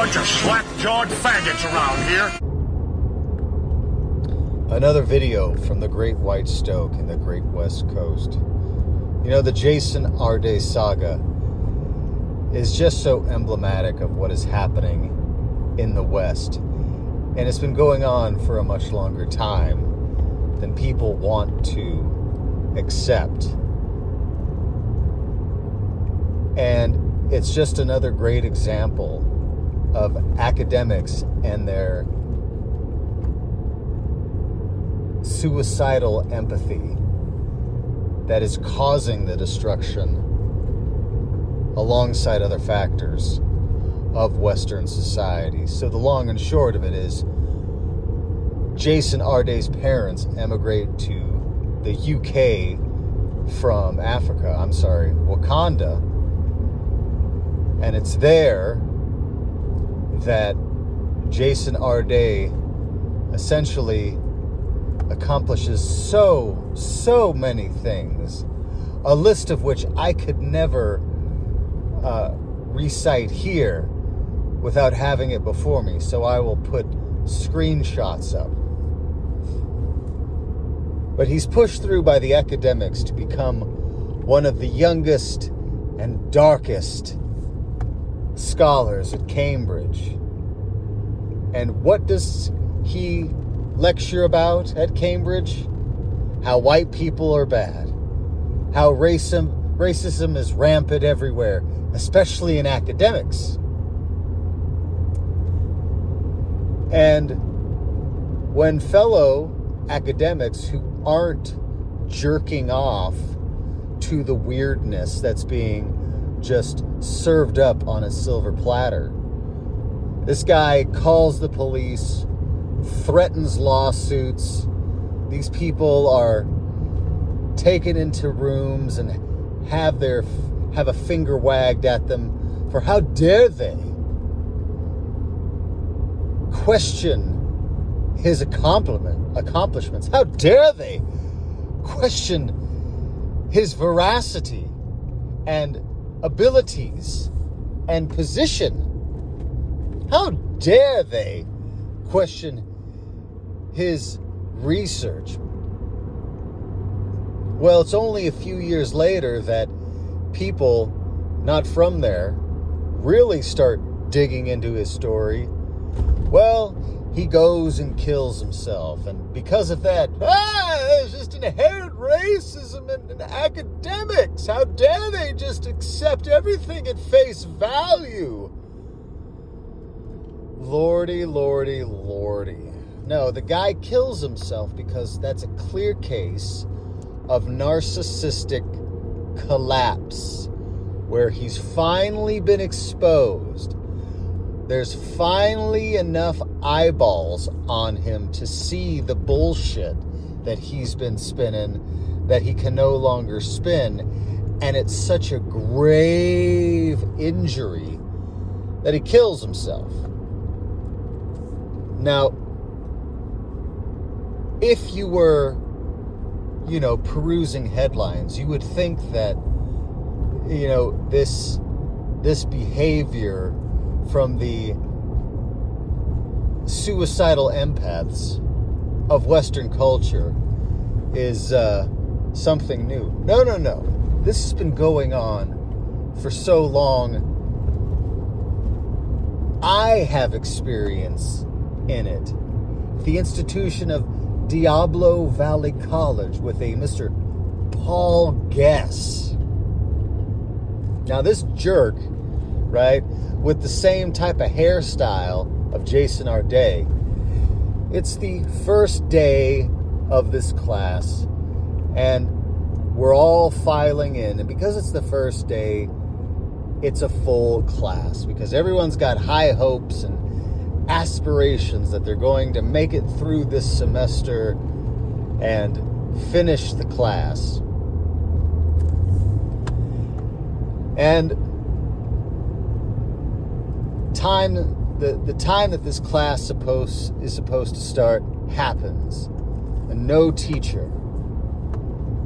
bunch of slack-jawed faggots around here. Another video from the Great White Stoke in the Great West Coast. You know, the Jason Arde saga is just so emblematic of what is happening in the West. And it's been going on for a much longer time than people want to accept. And it's just another great example of academics and their suicidal empathy that is causing the destruction alongside other factors of Western society. So the long and short of it is, Jason Arde's parents emigrate to the UK from Wakanda. And it's there that Jason Arde essentially accomplishes so many things, a list of which I could never recite here without having it before me, so I will put screenshots up. But he's pushed through by the academics to become one of the youngest and darkest scholars at Cambridge. And what does he lecture about at Cambridge? How white people are bad. How racism is rampant everywhere, especially in academics. And when fellow academics who aren't jerking off to the weirdness that's being just served up on a silver platter, this guy calls the police, threatens lawsuits. These people are taken into rooms and have a finger wagged at them for how dare they question his accomplishments. How dare they question his veracity and abilities and position. How dare they question his research? Well, it's only a few years later that people not from there really start digging into his story. Well, he goes and kills himself, and because of that, there's just inherent racism in academics. How dare they just accept everything at face value? Lordy, lordy, lordy. No, the guy kills himself because that's a clear case of narcissistic collapse, where he's finally been exposed. There's finally enough eyeballs on him to see the bullshit that he's been spinning that he can no longer spin. And it's such a grave injury that he kills himself. Now, if you were, perusing headlines, you would think that, this behavior from the suicidal empaths of Western culture is something new. No. This has been going on for so long. I have experience in it. The institution of Diablo Valley College with a Mr. Paul Guess. Now this jerk, right, with the same type of hairstyle of Jason Arde, it's the first day of this class, and we're all filing in, and because it's the first day, it's a full class, because everyone's got high hopes and aspirations that they're going to make it through this semester and finish the class. And the time that this class is supposed to start happens, and no teacher.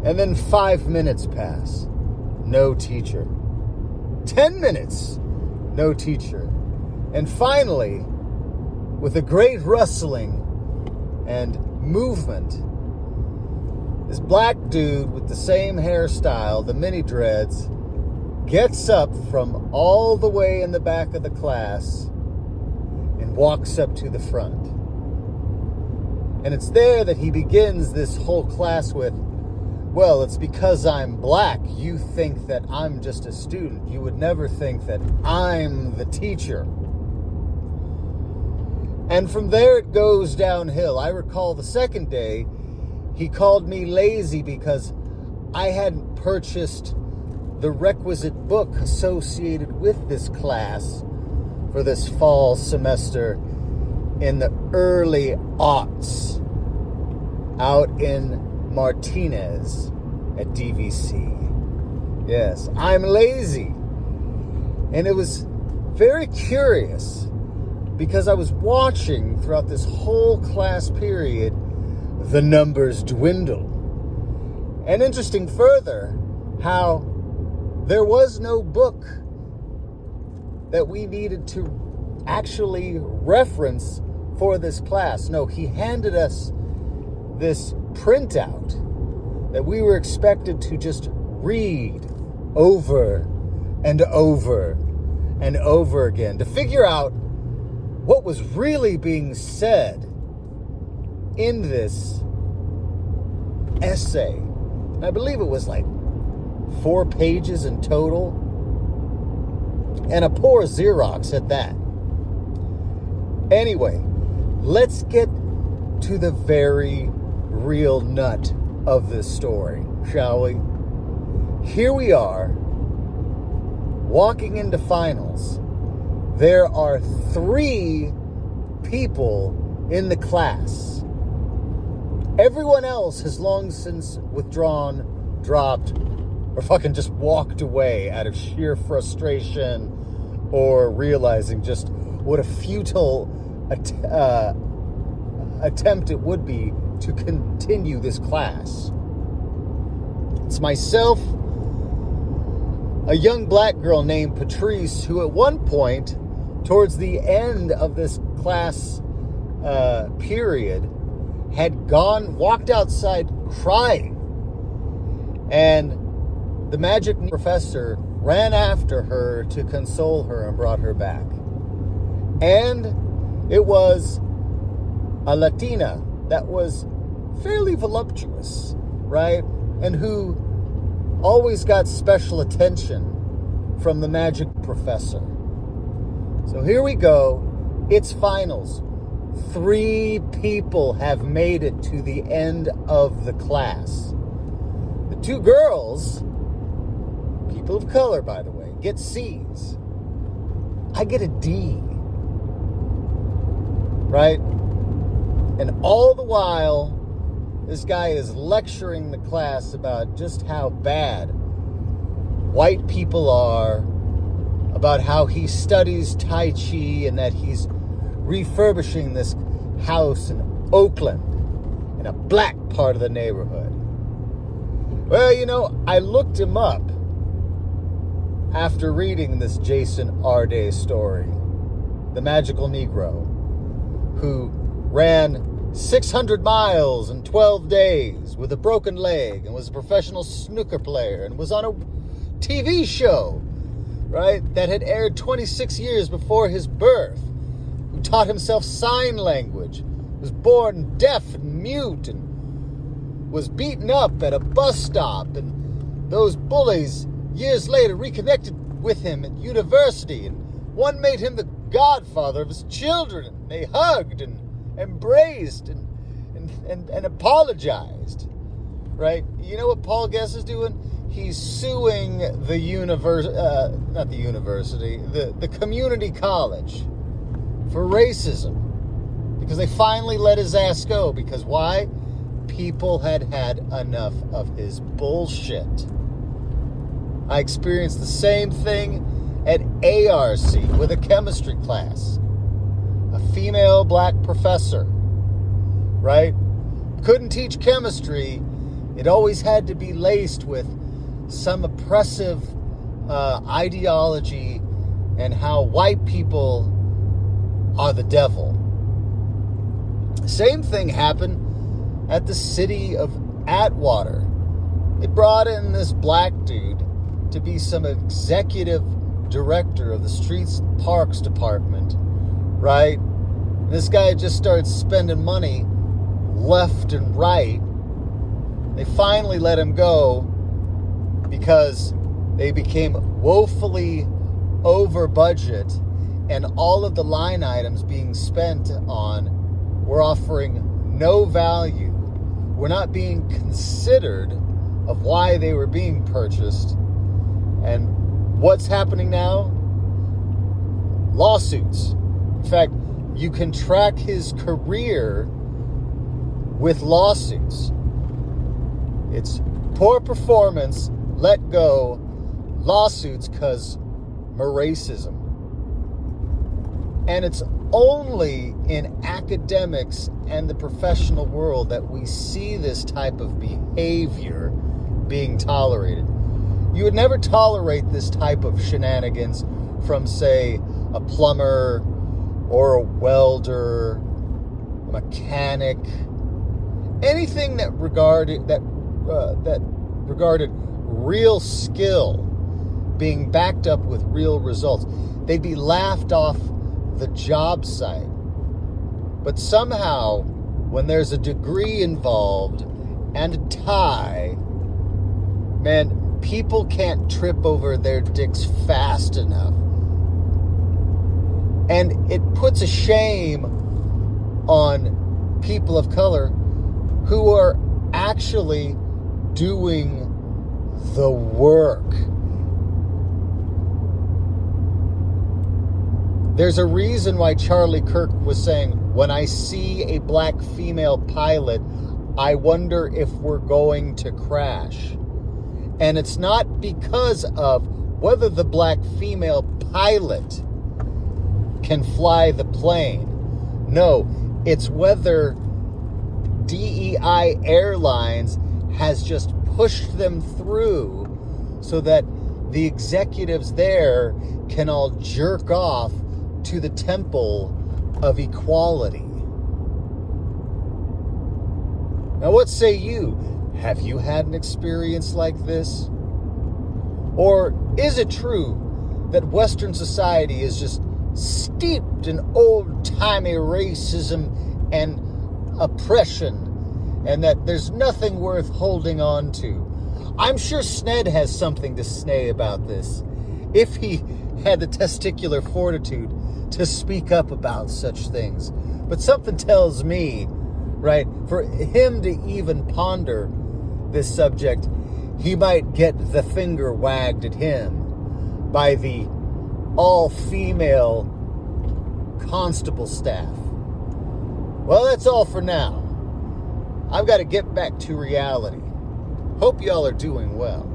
And then 5 minutes pass, no teacher. 10 minutes, no teacher. And finally, with a great rustling and movement, this black dude with the same hairstyle, the mini dreads, gets up from all the way in the back of the class and walks up to the front. And it's there that he begins this whole class with, well, it's because I'm black. You think that I'm just a student. You would never think that I'm the teacher. And from there it goes downhill. I recall the second day, he called me lazy because I hadn't purchased the requisite book associated with this class for this fall semester in the early aughts out in Martinez at DVC. Yes, I'm lazy. And it was very curious because I was watching throughout this whole class period the numbers dwindle. And interesting further, how there was no book that we needed to actually reference for this class. No, he handed us this printout that we were expected to just read over and over and over again to figure out what was really being said in this essay. And I believe it was like 4 pages in total, and a poor Xerox at that. Anyway, let's get to the very real nut of this story, shall we? Here we are, walking into finals. There are 3 people in the class. Everyone else has long since withdrawn, dropped, or fucking just walked away out of sheer frustration or realizing just what a futile attempt it would be to continue this class. It's myself, a young black girl named Patrice, who at one point, towards the end of this class period, had walked outside crying. And the magic professor ran after her to console her and brought her back. And it was a Latina that was fairly voluptuous, right? And who always got special attention from the magic professor. So here we go. It's finals. 3 people have made it to the end of the class. The 2 girls, people of color, by the way, get C's. I get a D. Right? And all the while, this guy is lecturing the class about just how bad white people are, about how he studies Tai Chi and that he's refurbishing this house in Oakland, in a black part of the neighborhood. Well, you know, I looked him up after reading this Jason Arday story, the magical Negro, who ran 600 miles in 12 days with a broken leg and was a professional snooker player and was on a TV show, right, that had aired 26 years before his birth, who taught himself sign language, was born deaf and mute, and was beaten up at a bus stop, and those bullies years later reconnected with him at university, and one made him the godfather of his children, and they hugged and embraced and apologized, right? You know what Paul Guess is doing? He's suing the the community college for racism because they finally let his ass go. Because why? People had had enough of his bullshit. I experienced the same thing at ARC with a chemistry class. A female black professor, right? Couldn't teach chemistry. It always had to be laced with some oppressive ideology and how white people are the devil. Same thing happened at the city of Atwater. They brought in this black dude to be some executive director of the Streets and Parks Department, right? This guy just started spending money left and right. They finally let him go because they became woefully over budget, and all of the line items being spent on were offering no value, were not being considered of why they were being purchased. And what's happening now? Lawsuits. In fact, you can track his career with lawsuits. It's poor performance, let go, lawsuits because racism. And it's only in academics and the professional world that we see this type of behavior being tolerated. You would never tolerate this type of shenanigans from, say, a plumber or a welder, a mechanic, anything that regarded real skill being backed up with real results. They'd be laughed off the job site. But somehow, when there's a degree involved and a tie, man, people can't trip over their dicks fast enough. And it puts a shame on people of color who are actually doing the work. There's a reason why Charlie Kirk was saying, when I see a black female pilot, I wonder if we're going to crash. And it's not because of whether the black female pilot can fly the plane. No, it's whether DEI Airlines has just pushed them through so that the executives there can all jerk off to the temple of equality. Now, what say you? Have you had an experience like this? Or is it true that Western society is just steeped in old-timey racism and oppression, and that there's nothing worth holding on to? I'm sure Sned has something to say about this, if he had the testicular fortitude to speak up about such things. But something tells me, right, for him to even ponder this subject, he might get the finger wagged at him by the all-female constable staff. Well, that's all for now. I've got to get back to reality. Hope y'all are doing well.